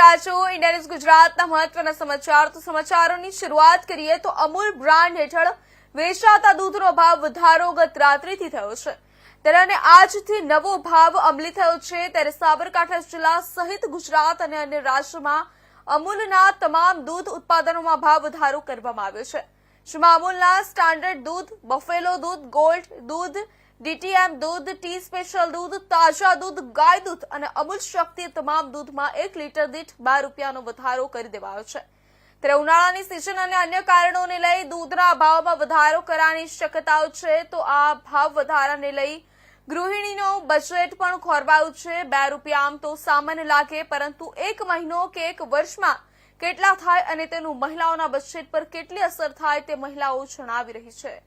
રહ્યા છો India news ગુજરાતના મહત્વના સમાચાર। તો સમાચારોની શરૂઆત કરીએ તો અમૂલ બ્રાન્ડ હેઠળ વેચાતા દૂધનો ભાવ વધારો ગત રાત્રિથી થયો છે, ત્યારે આજથી નવો ભાવ અમલી થયો છે। ત્યારે સાબરકાંઠા જિલ્લા સહિત ગુજરાત અને અન્ય રાજ્યોમાં અમૂલના તમામ દૂધ ઉત્પાદનોમાં ભાવ વધારો કરવામાં આવ્યો છે, જેમાં અમૂલના સ્ટાન્ડર્ડ દૂધ, બફેલો દૂધ, ગોલ્ડ દૂધ, DTM દૂધ, ટી સ્પેશિયલ દૂધ, તાજા દૂધ, ગાય દૂધ અને અમૂલ શક્તિ તમામ દૂધમાં 1 લીટર દીઠ 12 રૂપિયાનો વધારો કરી દેવાયો છે। ત્યારે ઉનાળાની સિઝન અને અન્ય કારણોને લઈ દૂધના ભાવમાં વધારો કરવાની શક્યતાઓ છે। તો આ ભાવ વધારાને લઈ ગૃહિણીનું બજેટ પણ ખોરવાયું છે। 2 રૂપિયા આમ તો સામાન્ય લાગે, પરંતુ 1 મહિનો કે 1 વર્ષમાં કેટલા થાય અને તેનું મહિલાઓના બજેટ પર કેટલી અસર થાય તે મહિલાઓ જણાવી રહી છે।